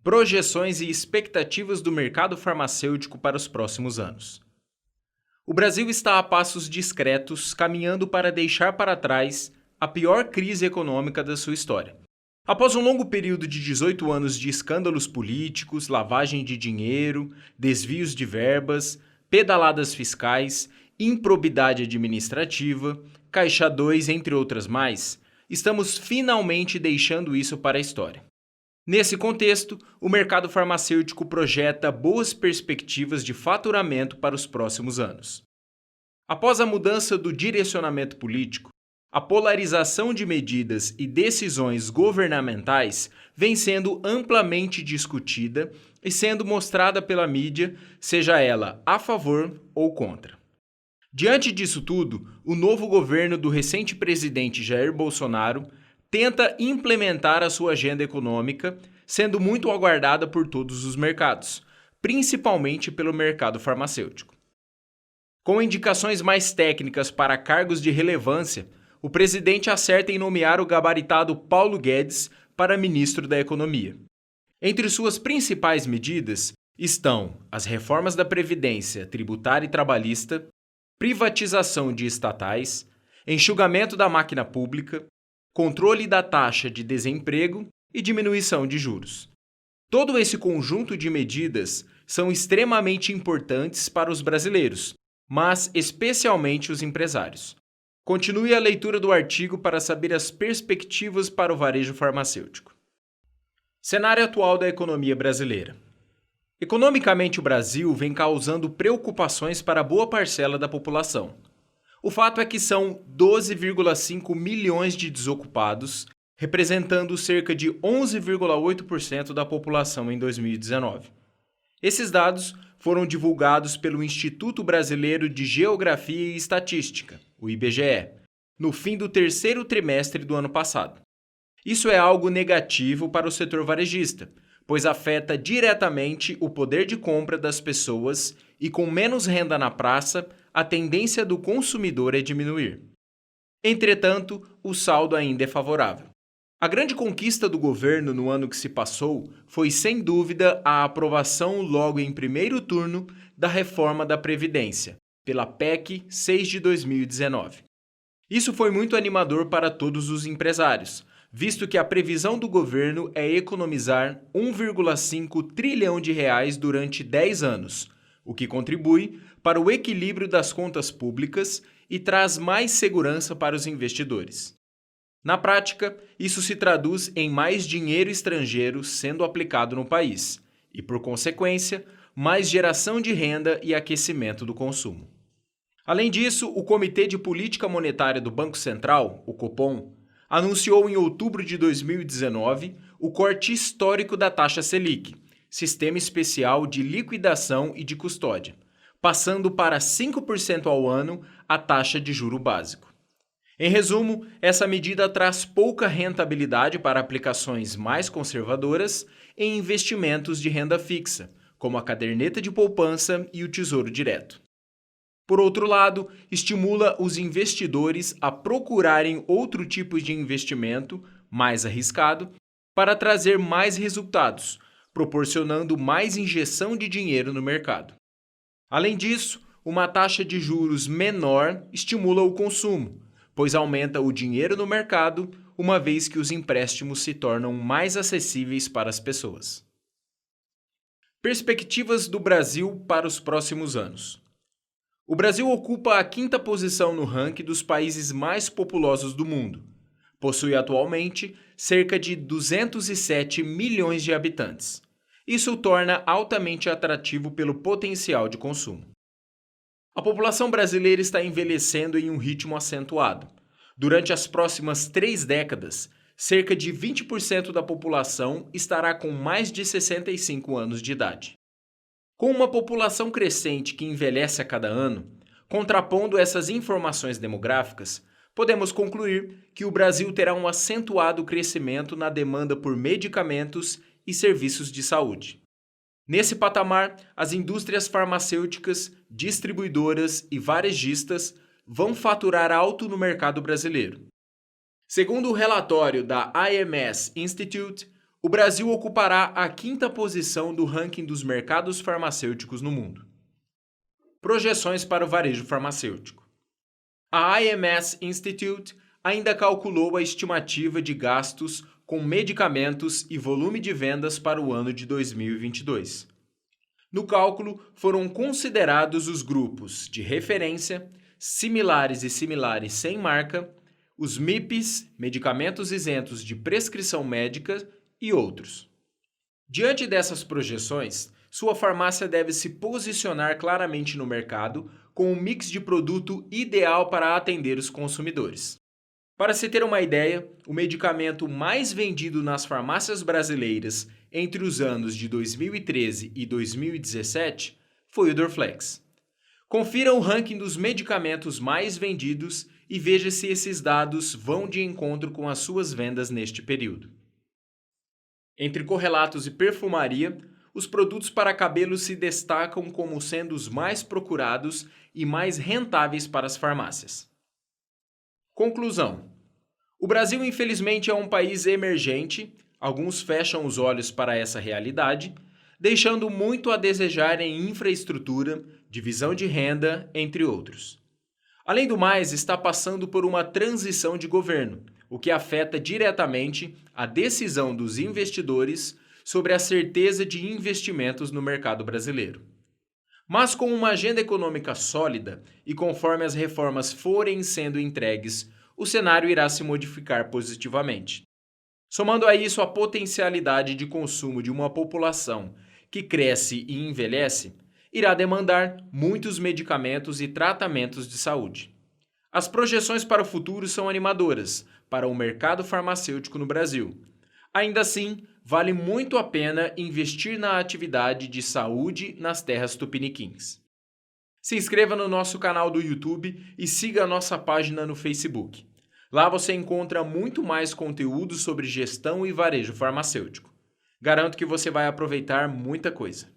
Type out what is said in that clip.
Projeções e expectativas do mercado farmacêutico para os próximos anos. O Brasil está a passos discretos, caminhando para deixar para trás a pior crise econômica da sua história. Após um longo período de 18 anos de escândalos políticos, lavagem de dinheiro, desvios de verbas, pedaladas fiscais, improbidade administrativa, Caixa 2, entre outras mais, estamos finalmente deixando isso para a história. Nesse contexto, o mercado farmacêutico projeta boas perspectivas de faturamento para os próximos anos. Após a mudança do direcionamento político, a polarização de medidas e decisões governamentais vem sendo amplamente discutida e sendo mostrada pela mídia, seja ela a favor ou contra. Diante disso tudo, o novo governo do recente presidente Jair Bolsonaro tenta implementar a sua agenda econômica, sendo muito aguardada por todos os mercados, principalmente pelo mercado farmacêutico. Com indicações mais técnicas para cargos de relevância, o presidente acerta em nomear o gabaritado Paulo Guedes para ministro da Economia. Entre suas principais medidas estão as reformas da Previdência, tributária e trabalhista, privatização de estatais, enxugamento da máquina pública, controle da taxa de desemprego e diminuição de juros. Todo esse conjunto de medidas são extremamente importantes para os brasileiros, mas especialmente os empresários. Continue a leitura do artigo para saber as perspectivas para o varejo farmacêutico. Cenário atual da economia brasileira. Economicamente, o Brasil vem causando preocupações para boa parcela da população. O fato é que são 12,5 milhões de desocupados, representando cerca de 11,8% da população em 2019. Esses dados foram divulgados pelo Instituto Brasileiro de Geografia e Estatística, o IBGE, no fim do terceiro trimestre do ano passado. Isso é algo negativo para o setor varejista, pois afeta diretamente o poder de compra das pessoas e, com menos renda na praça, a tendência do consumidor é diminuir. Entretanto, o saldo ainda é favorável. A grande conquista do governo no ano que se passou foi, sem dúvida, a aprovação logo em primeiro turno da reforma da Previdência, pela PEC 6 de 2019. Isso foi muito animador para todos os empresários, visto que a previsão do governo é economizar 1,5 trilhão de reais durante 10 anos, o que contribui para o equilíbrio das contas públicas e traz mais segurança para os investidores. Na prática, isso se traduz em mais dinheiro estrangeiro sendo aplicado no país e, por consequência, mais geração de renda e aquecimento do consumo. Além disso, o Comitê de Política Monetária do Banco Central, o Copom, anunciou em outubro de 2019 o corte histórico da taxa Selic, Sistema Especial de Liquidação e de Custódia, passando para 5% ao ano a taxa de juro básico. Em resumo, essa medida traz pouca rentabilidade para aplicações mais conservadoras em investimentos de renda fixa, como a caderneta de poupança e o Tesouro Direto. Por outro lado, estimula os investidores a procurarem outro tipo de investimento, mais arriscado, para trazer mais resultados, proporcionando mais injeção de dinheiro no mercado. Além disso, uma taxa de juros menor estimula o consumo, pois aumenta o dinheiro no mercado, uma vez que os empréstimos se tornam mais acessíveis para as pessoas. Perspectivas do Brasil para os próximos anos. O Brasil ocupa a 5ª posição no ranking dos países mais populosos do mundo. Possui atualmente cerca de 207 milhões de habitantes. Isso o torna altamente atrativo pelo potencial de consumo. A população brasileira está envelhecendo em um ritmo acentuado. Durante as próximas 3 décadas, cerca de 20% da população estará com mais de 65 anos de idade. Com uma população crescente que envelhece a cada ano, contrapondo essas informações demográficas, podemos concluir que o Brasil terá um acentuado crescimento na demanda por medicamentos e serviços de saúde. Nesse patamar, as indústrias farmacêuticas, distribuidoras e varejistas vão faturar alto no mercado brasileiro. Segundo o relatório da IMS Institute, O Brasil ocupará a quinta posição do ranking dos mercados farmacêuticos no mundo. Projeções para o varejo farmacêutico. A IMS Institute ainda calculou a estimativa de gastos com medicamentos e volume de vendas para o ano de 2022. No cálculo, foram considerados os grupos de referência, similares e similares sem marca, os MIPs, medicamentos isentos de prescrição médica e outros. Diante dessas projeções, sua farmácia deve se posicionar claramente no mercado com um mix de produto ideal para atender os consumidores. Para se ter uma ideia, o medicamento mais vendido nas farmácias brasileiras entre os anos de 2013 e 2017 foi o Dorflex. Confira o ranking dos medicamentos mais vendidos e veja se esses dados vão de encontro com as suas vendas neste período. Entre correlatos e perfumaria, os produtos para cabelo se destacam como sendo os mais procurados e mais rentáveis para as farmácias. Conclusão: o Brasil, infelizmente, é um país emergente, alguns fecham os olhos para essa realidade, deixando muito a desejar em infraestrutura, divisão de renda, entre outros. Além do mais, está passando por uma transição de governo, o que afeta diretamente a decisão dos investidores sobre a certeza de investimentos no mercado brasileiro. Mas com uma agenda econômica sólida e conforme as reformas forem sendo entregues, o cenário irá se modificar positivamente. Somando a isso a potencialidade de consumo de uma população que cresce e envelhece, irá demandar muitos medicamentos e tratamentos de saúde. As projeções para o futuro são animadoras para o mercado farmacêutico no Brasil. Ainda assim, vale muito a pena investir na atividade de saúde nas terras tupiniquins. Se inscreva no nosso canal do YouTube e siga a nossa página no Facebook. Lá você encontra muito mais conteúdo sobre gestão e varejo farmacêutico. Garanto que você vai aproveitar muita coisa.